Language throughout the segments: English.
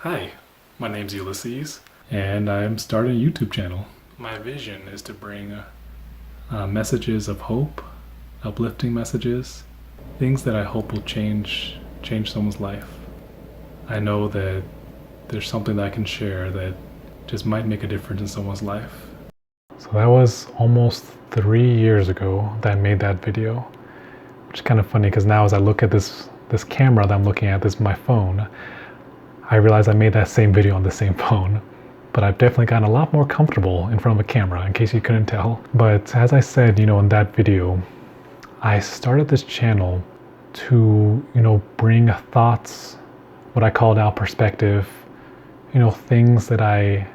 Hi, my name's Ulysses, and I'm starting a YouTube channel. My vision is to bring messages of hope, uplifting messages, things that I hope will change someone's life. I know that there's something that I can share that just might make a difference in someone's life. So that was almost 3 years ago that I made that video, which is kind of funny because now as I look at this camera that I'm looking at, this is my phone, I realized I made that same video on the same phone. But I've definitely gotten a lot more comfortable in front of a camera, in case you couldn't tell. But as I said, in that video, I started this channel to, bring thoughts, what I call now perspective, things that I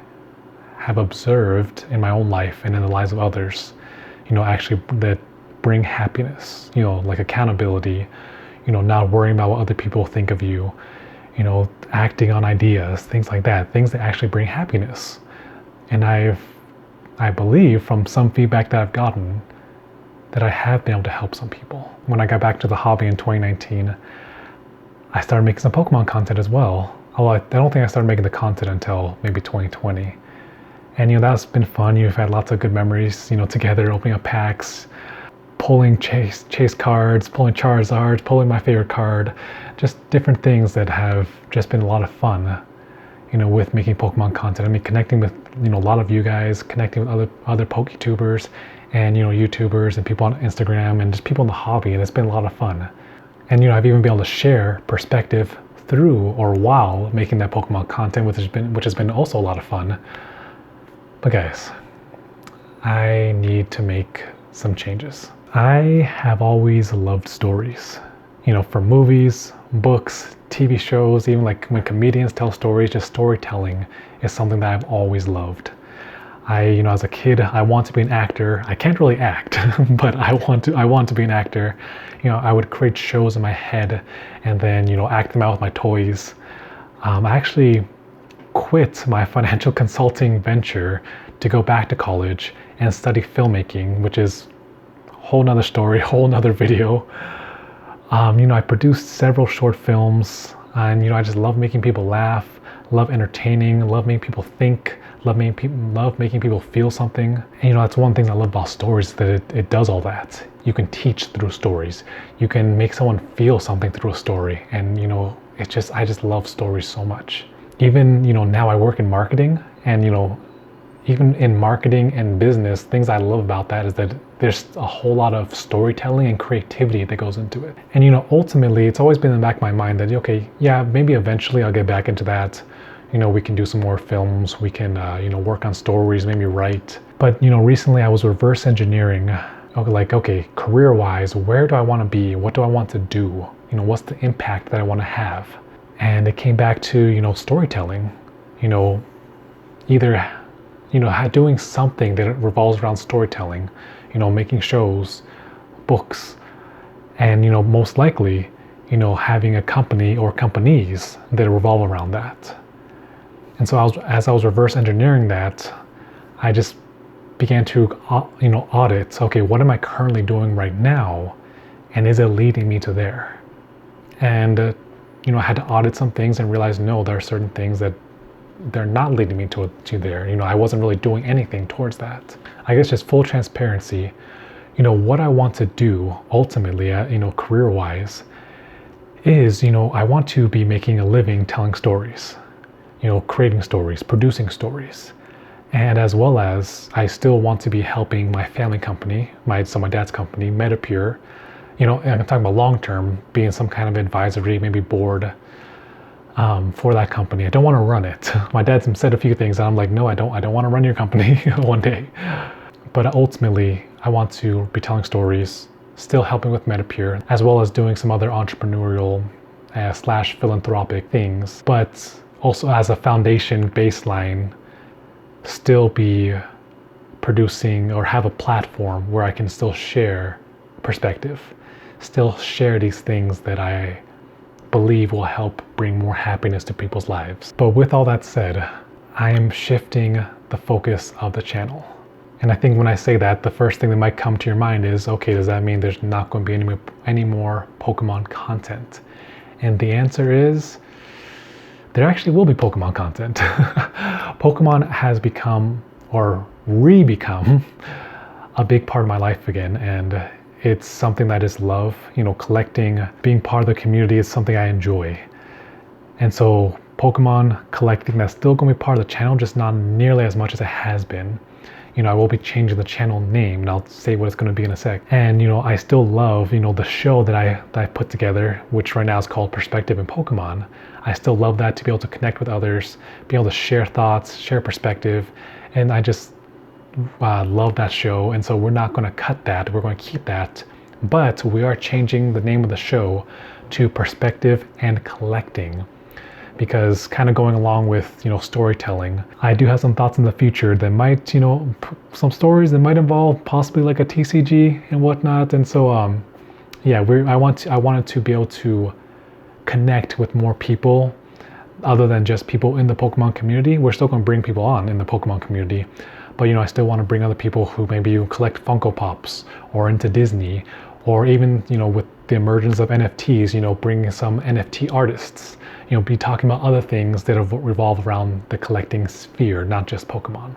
have observed in my own life and in the lives of others, actually that bring happiness, like accountability, not worrying about what other people think of you, acting on ideas, things like that, things that actually bring happiness. And I believe from some feedback that I've gotten that I have been able to help some people. When I got back to the hobby in 2019, I started making some Pokemon content as well. Although I don't think I started making the content until maybe 2020. And that's been fun. You've had lots of good memories, together, opening up packs, pulling chase cards, pulling Charizards, pulling my favorite card, just different things that have just been a lot of fun, with making Pokemon content. I mean, connecting with, a lot of you guys, connecting with other PokeTubers and, YouTubers and people on Instagram and just people in the hobby, and it's been a lot of fun. And, I've even been able to share perspective through or while making that Pokemon content, which has been also a lot of fun. But guys, I need to make some changes. I have always loved stories, from movies, books, TV shows, even like when comedians tell stories, just storytelling is something that I've always loved. As a kid, I want to be an actor. I can't really act, but I want to be an actor. I would create shows in my head and then, act them out with my toys. I actually quit my financial consulting venture to go back to college and study filmmaking, which is whole nother story, whole nother video. I produced several short films, and I just love making people laugh, love entertaining, love making people think, love making people feel something. And that's one thing I love about stories, that it does all that. You can teach through stories. You can make someone feel something through a story, and I just love stories so much. Even now I work in marketing, and even in marketing and business, things I love about that is that there's a whole lot of storytelling and creativity that goes into it. And ultimately, it's always been in the back of my mind that, okay, yeah, maybe eventually I'll get back into that. We can do some more films, we can, work on stories, maybe write. But, recently I was reverse engineering, okay, career-wise, where do I want to be? What do I want to do? What's the impact that I want to have? And it came back to, storytelling, either doing something that revolves around storytelling, making shows, books, and, most likely, having a company or companies that revolve around that. And so as I was reverse engineering that, I just began to, audit, okay, what am I currently doing right now? And is it leading me to there? And, I had to audit some things and realize, no, there are certain things that they're not leading me to there. I wasn't really doing anything towards that. I guess just full transparency, what I want to do ultimately, career-wise, is, I want to be making a living telling stories, creating stories, producing stories. And as well as I still want to be helping my family company, my dad's company, Metapure, and I'm talking about long-term, being some kind of advisory, maybe board, for that company. I don't want to run it. My dad's said a few things and I'm like, no, I don't want to run your company one day. But ultimately, I want to be telling stories, still helping with Metapure, as well as doing some other entrepreneurial / philanthropic things. But also as a foundation baseline, still be producing or have a platform where I can still share perspective, still share these things that I believe will help bring more happiness to people's lives. But with all that said, I am shifting the focus of the channel. And I think when I say that, the first thing that might come to your mind is, okay, does that mean there's not going to be any more Pokemon content? And the answer is, there actually will be Pokemon content. Pokemon has become, or re-become, a big part of my life again, and it's something that I just love. Collecting, being part of the community is something I enjoy. And so Pokemon collecting, that's still going to be part of the channel, just not nearly as much as it has been. I will be changing the channel name, and I'll say what it's going to be in a sec. And I still love the show that I put together, which right now is called Perspective in Pokemon. I still love that, to be able to connect with others, be able to share thoughts, share perspective, and I just love that show. And so we're not going to cut that, we're going to keep that, but we are changing the name of the show to Perspective and Collecting, because kind of going along with storytelling, I do have some thoughts in the future that might some stories that might involve possibly like a TCG and whatnot. And so yeah, I wanted to be able to connect with more people other than just people in the Pokemon community. We're still going to bring people on in the Pokemon community, but I still want to bring other people who maybe collect Funko Pops or into Disney, or even with the emergence of NFTs, bring some NFT artists, be talking about other things that revolve around the collecting sphere, not just Pokemon,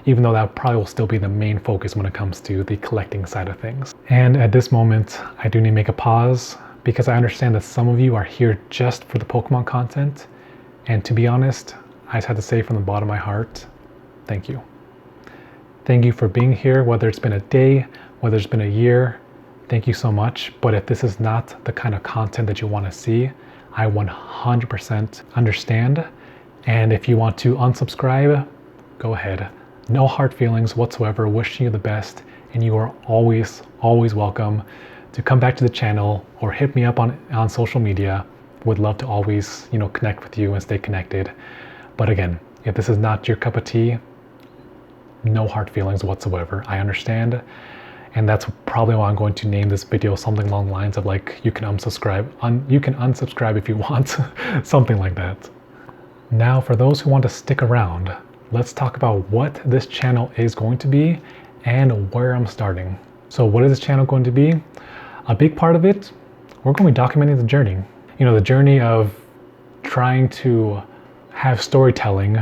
even though that probably will still be the main focus when it comes to the collecting side of things. And at this moment, I do need to make a pause, because I understand that some of you are here just for the Pokemon content. And to be honest, I just had to say from the bottom of my heart, thank you. Thank you for being here, whether it's been a day, whether it's been a year, thank you so much. But if this is not the kind of content that you want to see, I 100% understand. And if you want to unsubscribe, go ahead. No hard feelings whatsoever, wishing you the best. And you are always, always welcome to come back to the channel or hit me up on social media. Would love to always, connect with you and stay connected. But again, if this is not your cup of tea, no hard feelings whatsoever. I understand. And that's probably why I'm going to name this video something along the lines of like, you can unsubscribe. You can unsubscribe if you want, something like that. Now, for those who want to stick around, let's talk about what this channel is going to be and where I'm starting. So what is this channel going to be? A big part of it, we're going to be documenting the journey. The journey of trying to have storytelling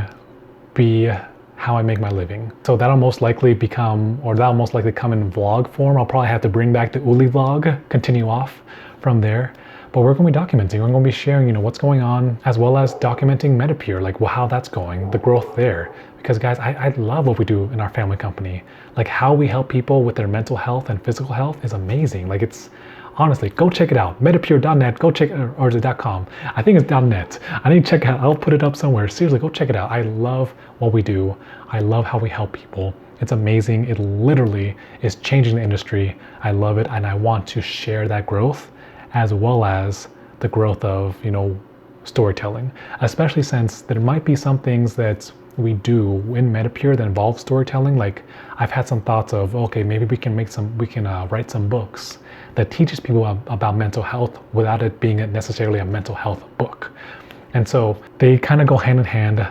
be how I make my living. So that'll most likely come in vlog form. I'll probably have to bring back the Uli vlog, continue off from there. But we're going to be documenting, we're going to be sharing, what's going on, as well as documenting Metapure, like how that's going, the growth there. Because guys, I love what we do in our family company. Like how we help people with their mental health and physical health is amazing. Like it's, honestly, go check it out. Metapure.net, go check, or is it .com? I think it's .net. I need to check it out. I'll put it up somewhere. Seriously, go check it out. I love what we do. I love how we help people. It's amazing. It literally is changing the industry. I love it, and I want to share that growth as well as the growth of, storytelling, especially since there might be some things that we do in Metapure that involve storytelling. Like I've had some thoughts of, okay, maybe we can write some books that teaches people about mental health without it being necessarily a mental health book. And so they kind of go hand in hand.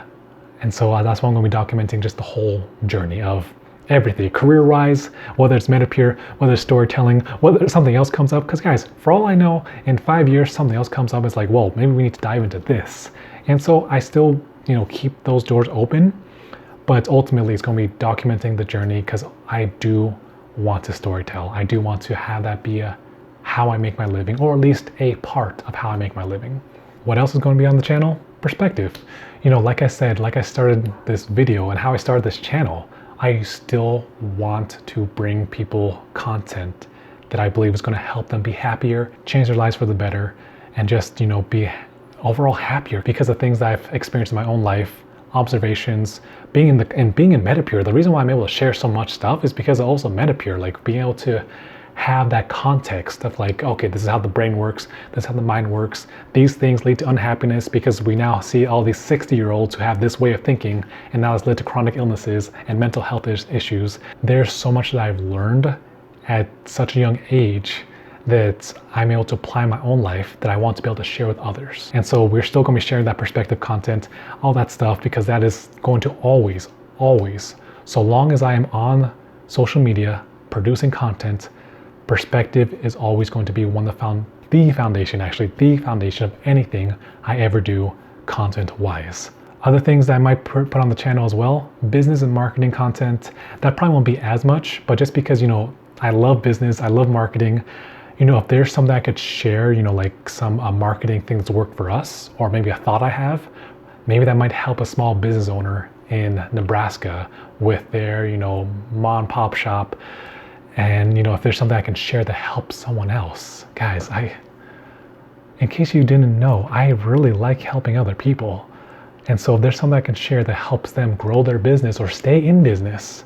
And so that's why I'm going to be documenting just the whole journey of everything, career-wise, whether it's Metapure, whether it's storytelling, whether something else comes up. Because guys, for all I know, in 5 years, something else comes up. It's like, well, maybe we need to dive into this. And so I still, keep those doors open, but ultimately it's going to be documenting the journey, because I do want to storytell. I do want to have that be how I make my living, or at least a part of how I make my living. What else is going to be on the channel? Perspective. Like I said, like I started this video and how I started this channel, I still want to bring people content that I believe is going to help them be happier, change their lives for the better, and just, be overall happier because of things that I've experienced in my own life, observations, being in Metapure. The reason why I'm able to share so much stuff is because of also Metapure, like being able to have that context of like, okay, this is how the brain works, this is how the mind works. These things lead to unhappiness because we now see all these 60-year-olds who have this way of thinking, and now it's led to chronic illnesses and mental health issues. There's so much that I've learned at such a young age that I'm able to apply in my own life that I want to be able to share with others. And so we're still going to be sharing that perspective content, all that stuff, because that is going to always, so long as I am on social media producing content, perspective is always going to be the foundation of anything I ever do content-wise. Other things that I might put on the channel as well, business and marketing content. That probably won't be as much, but just because, I love business, I love marketing, if there's something I could share, like some marketing thing that's worked for us, or maybe a thought I have, maybe that might help a small business owner in Nebraska with their, mom and pop shop. And, if there's something I can share that helps someone else. Guys, in case you didn't know, I really like helping other people. And so if there's something I can share that helps them grow their business or stay in business,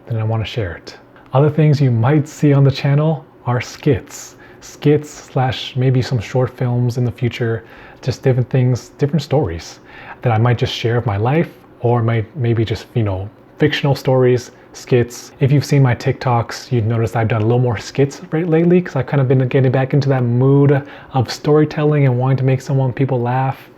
then I want to share it. Other things you might see on the channel are skits / maybe some short films in the future, just different things, different stories that I might just share of my life, or maybe just, fictional stories, skits. If you've seen my TikToks, you'd notice I've done a little more skits lately because I've kind of been getting back into that mood of storytelling and wanting to make people laugh.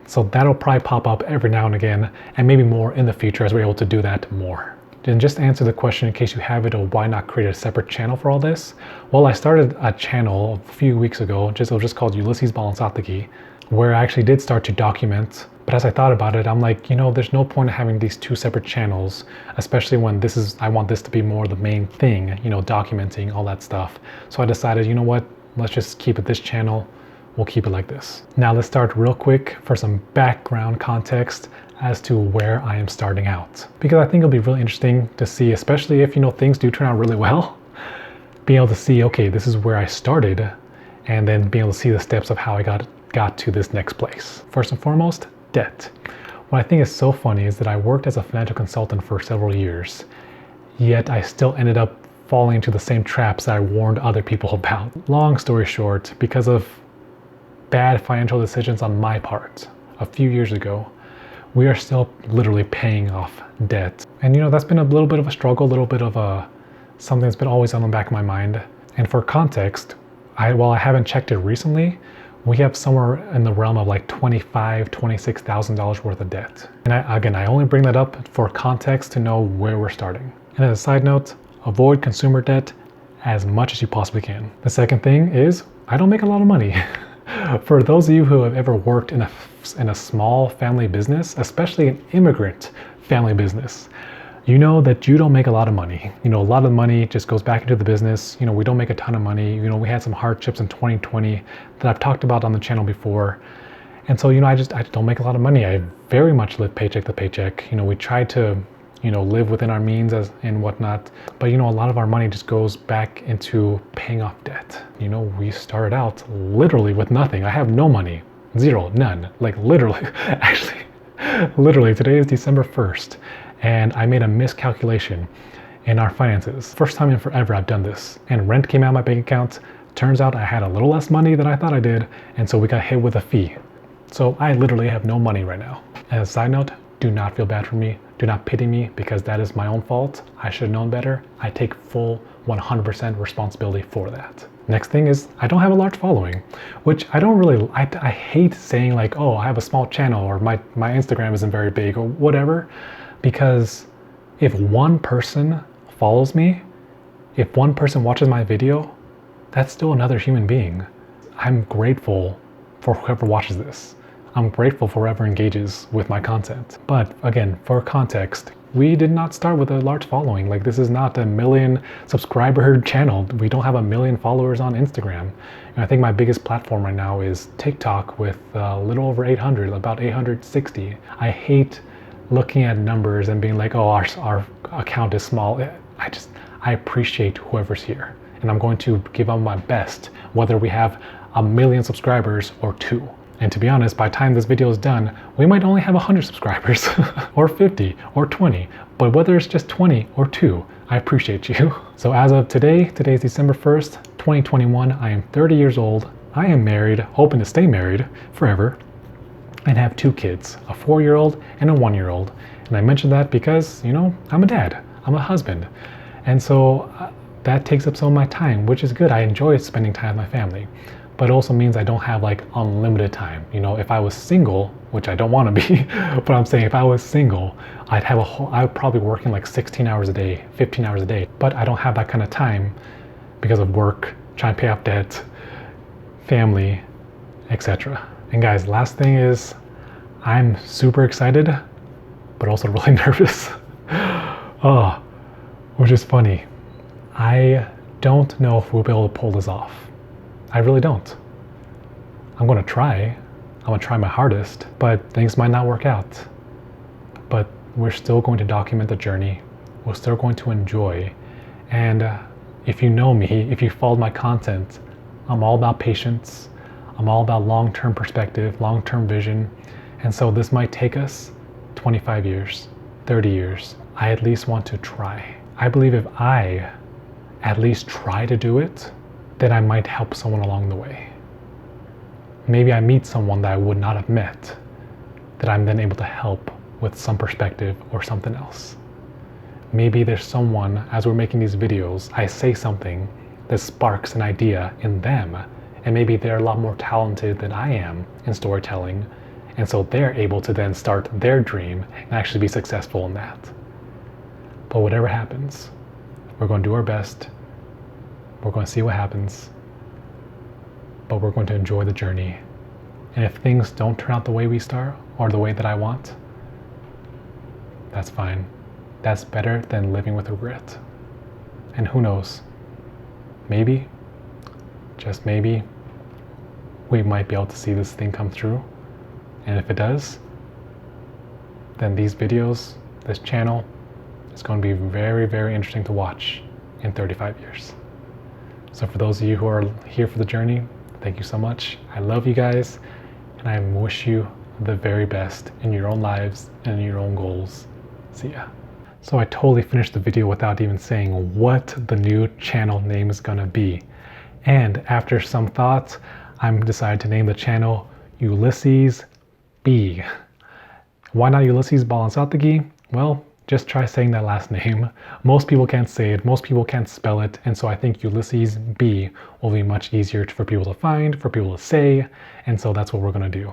So that'll probably pop up every now and again, and maybe more in the future as we're able to do that more. And just to answer the question in case you have it, or why not create a separate channel for all this? Well, I started a channel a few weeks ago, it was just called Ulysses B, where I actually did start to document. But as I thought about it, I'm like, there's no point in having these two separate channels, especially when I want this to be more the main thing, documenting all that stuff. So I decided, you know what, let's just keep it this channel. We'll keep it like this. Now let's start real quick for some background context as to where I am starting out. Because I think it'll be really interesting to see, especially if, things do turn out really well, being able to see, okay, this is where I started, and then being able to see the steps of how I got to this next place. First and foremost, debt. What I think is so funny is that I worked as a financial consultant for several years, yet I still ended up falling into the same traps that I warned other people about. Long story short, because of bad financial decisions on my part a few years ago, we are still literally paying off debt. And that's been a little bit of a struggle, a little bit of something that's been always on the back of my mind. And for context, while I haven't checked it recently, we have somewhere in the realm of like $25,000, $26,000 worth of debt. And I only bring that up for context to know where we're starting. And as a side note, avoid consumer debt as much as you possibly can. The second thing is, I don't make a lot of money. For those of you who have ever worked in a small family business, especially an immigrant family business, you know that you don't make a lot of money. A lot of money just goes back into the business. We don't make a ton of money. We had some hardships in 2020 that I've talked about on the channel before. And so, I just don't make a lot of money. I very much live paycheck to paycheck. We try to, live within our means and whatnot. But, a lot of our money just goes back into paying off debt. We started out literally with nothing. I have no money, zero, none, like literally, actually, literally today is December 1st. And I made a miscalculation in our finances. First time in forever I've done this. And rent came out of my bank account. Turns out I had a little less money than I thought I did. And so we got hit with a fee. So I literally have no money right now. As a side note, do not feel bad for me. Do not pity me, because that is my own fault. I should have known better. I take full 100% responsibility for that. Next thing is, I don't have a large following, which I hate saying like, oh, I have a small channel, or my Instagram isn't very big, or whatever. Because if one person follows me, if one person watches my video, that's still another human being. I'm grateful for whoever watches this. I'm grateful for whoever engages with my content. But again, for context, we did not start with a large following. Like, this is not a 1 million subscriber channel. We don't have 1 million followers on Instagram. And I think my biggest platform right now is TikTok with a little over 800, about 860. I hate looking at numbers and being like, oh, our account is small. I appreciate whoever's here. And I'm going to give them my best, whether we have 1 million subscribers or 2. And to be honest, by the time this video is done, we might only have 100 subscribers or 50 or 20. But whether it's just 20 or 2, I appreciate you. So as of today is December 1st, 2021. I am 30 years old. I am married, hoping to stay married forever, and have 2 kids, a 4-year-old and a 1-year-old. And I mentioned that because, I'm a dad, I'm a husband. And so that takes up some of my time, which is good. I enjoy spending time with my family, but it also means I don't have like unlimited time. If I was single, which I don't want to be, but I'm saying if I was single, I would probably working like 16 hours a day, 15 hours a day, but I don't have that kind of time because of work, trying to pay off debt, family, etc. And guys, last thing is, I'm super excited, but also really nervous. Oh, which is funny. I don't know if we'll be able to pull this off. I really don't. I'm gonna try. I'm gonna try my hardest, but things might not work out. But we're still going to document the journey. We're still going to enjoy. And if you know me, if you followed my content, I'm all about patience. I'm all about long-term perspective, long-term vision. And so this might take us 25 years, 30 years. I at least want to try. I believe if I at least try to do it, then I might help someone along the way. Maybe I meet someone that I would not have met, that I'm then able to help with some perspective or something else. Maybe there's someone, as we're making these videos, I say something that sparks an idea in them, and maybe they're a lot more talented than I am in storytelling, and so they're able to then start their dream and actually be successful in that. But whatever happens, we're going to do our best. We're going to see what happens, but we're going to enjoy the journey. And if things don't turn out the way we start or the way that I want, that's fine. That's better than living with regret. And who knows, maybe, just maybe, we might be able to see this thing come through. And if it does, then these videos, this channel, is going to be very, very interesting to watch in 35 years. So for those of you who are here for the journey, thank you so much. I love you guys, and I wish you the very best in your own lives and in your own goals. See ya. So I totally finished the video without even saying what the new channel name is gonna be. And after some thoughts, I'm decided to name the channel Ulysses B. Why not Ulysses Balansategui? Well, just try saying that last name. Most people can't say it, most people can't spell it, and so I think Ulysses B will be much easier for people to find, for people to say, and so that's what we're gonna do.